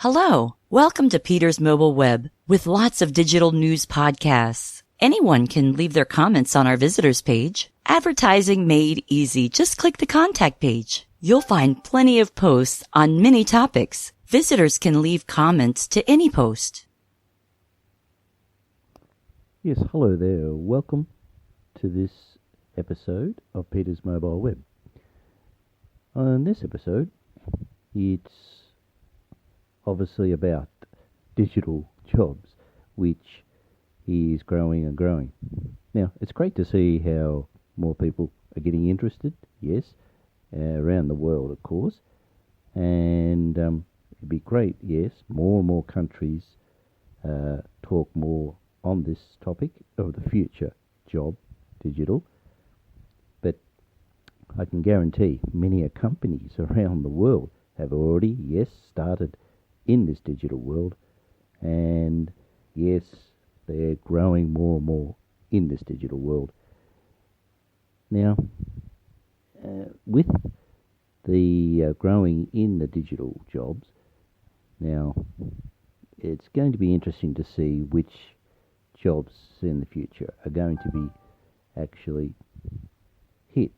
Hello, welcome to Peter's Mobile Web with lots of digital news podcasts. Anyone can leave their comments on our visitors page. Advertising made easy. Just click the contact page. You'll find plenty of posts on many topics. Visitors can leave comments to any post. Yes, hello there. Welcome to this episode of Peter's Mobile Web. On this episode, it's obviously about digital jobs, which is growing and growing. Now, it's great to see how more people are getting interested, yes, around the world, of course. And it'd be great, yes, more and more countries talk more on this topic of the future job, digital. But I can guarantee many companies around the world have already, yes, started in this digital world, and yes, they're growing more and more in this digital world. Now, with the growing in the digital jobs, now it's going to be interesting to see which jobs in the future are going to be actually hit.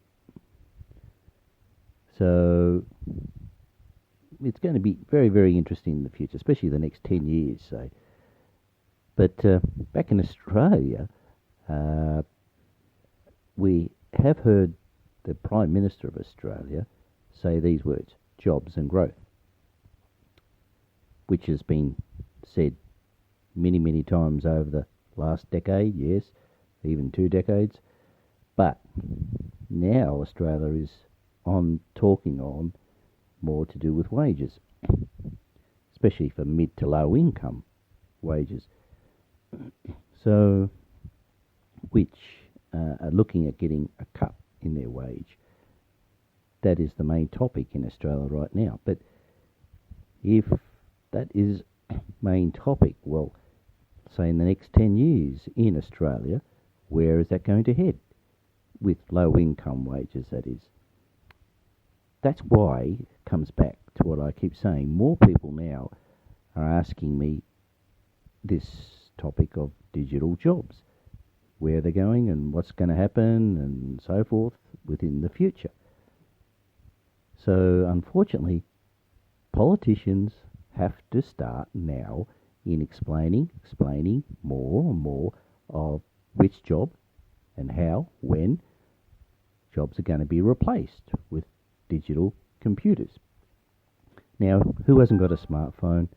So it's going to be very, very interesting in the future, especially the next 10 years, say. But back in Australia, we have heard the Prime Minister of Australia say these words, jobs and growth, which has been said many, many times over the last decade, yes, even 2 decades. But now Australia is talking on more to do with wages, especially for mid to low income wages. So, which are looking at getting a cut in their wage. That is the main topic in Australia right now. But if that is main topic, well, say in the next 10 years in Australia, where is that going to head? With low income wages, that is. That's why it comes back to what I keep saying. More people now are asking me this topic of digital jobs, where they're going and what's going to happen and so forth within the future. So unfortunately, politicians have to start now in explaining more and more of which job and how, when jobs are going to be replaced with digital computers. Now, who hasn't got a smartphone?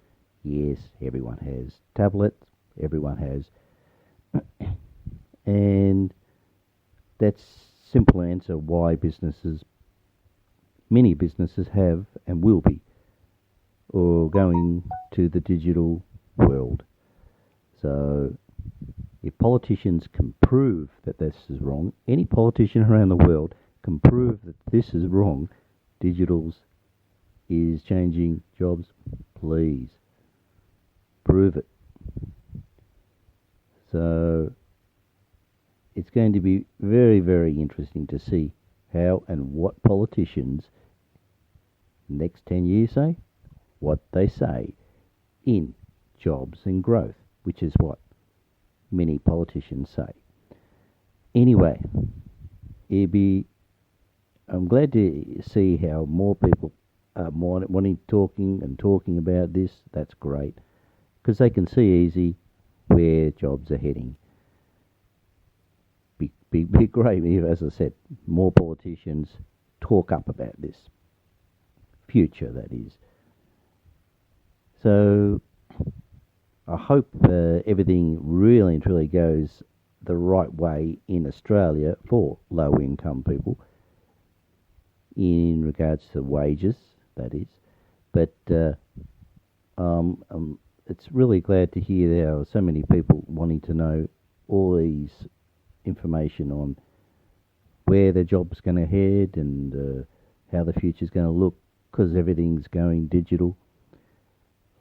Yes, everyone has. Tablets, everyone has. And that's simple answer why many businesses have and will be, or going to the digital world. So if politicians can prove that this is wrong, any politician around the world can prove that this is wrong, digitals is changing jobs, please prove it. So it's going to be very, very interesting to see how and what politicians next 10 years say, what they say in jobs and growth, which is what many politicians say. Anyway, I'm glad to see how more people are talking about this. That's great, because they can see easy where jobs are heading. Be great if, as I said, more politicians talk up about this future, that is. So I hope everything really and truly goes the right way in Australia for low income people in regards to wages, that is. But it's really glad to hear there are so many people wanting to know all these information on where their job's going to head and how the future's going to look, because everything's going digital.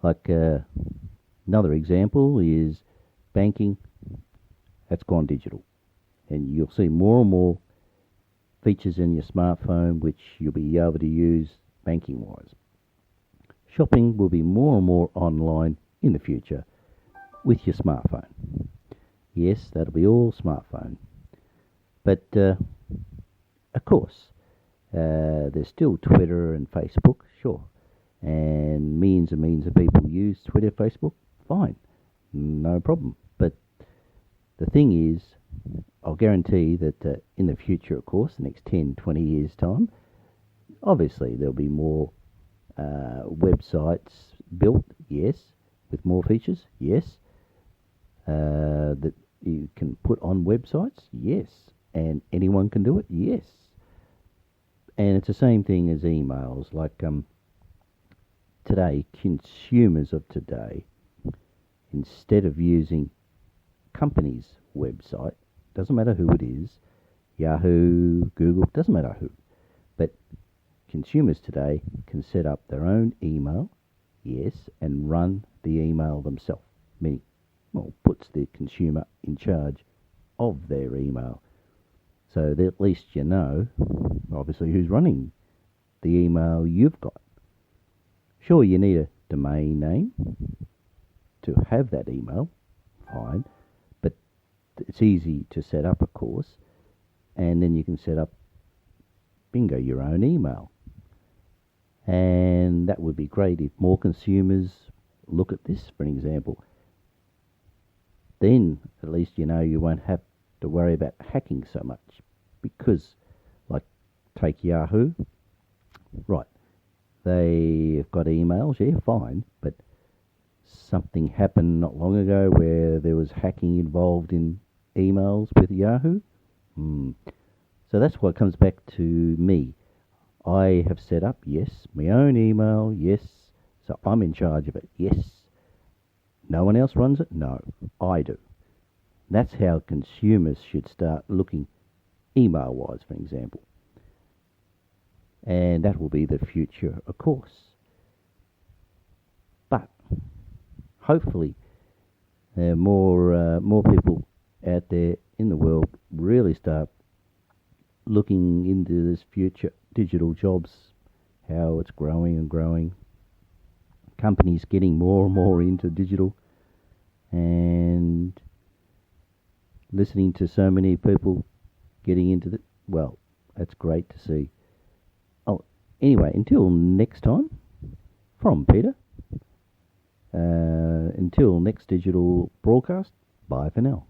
Like another example is banking. That's gone digital, and you'll see more and more features in your smartphone which you'll be able to use banking-wise. shopping will be more and more online in the future with your smartphone. Yes, that'll be all smartphone. But, of course, there's still Twitter and Facebook, sure. And millions and millions of people use Twitter, Facebook, fine, no problem. But the thing is, I'll guarantee that in the future, of course, the next 10, 20 years' time, obviously there'll be more websites built, yes, with more features, yes, that you can put on websites, yes, and anyone can do it, yes. And it's the same thing as emails, like today, consumers of today, instead of using companies' website, doesn't matter who it is, Yahoo, Google, doesn't matter who, but consumers today can set up their own email, yes, and run the email themselves, meaning, well, puts the consumer in charge of their email. So that at least you know, obviously, who's running the email you've got. Sure, you need a domain name to have that email, fine, but it's easy to set up, of course, and then you can set up, bingo, your own email. And that would be great if more consumers look at this, for an example. Then at least you know you won't have to worry about hacking so much, because, like, take Yahoo, right, they've got emails, yeah, fine, but something happened not long ago where there was hacking involved in emails with Yahoo. So that's what comes back to me. I have set up, yes, my own email, yes, so I'm in charge of it, yes. No one else runs it? No, I do. That's how consumers should start looking email-wise, for example. And that will be the future, of course. But hopefully more people out there in the world really start looking into this future digital jobs, how it's growing and growing. Companies getting more and more into digital, and listening to so many people getting into it. Well, that's great to see. Oh, anyway, until next time, from Peter, until next digital broadcast, bye for now.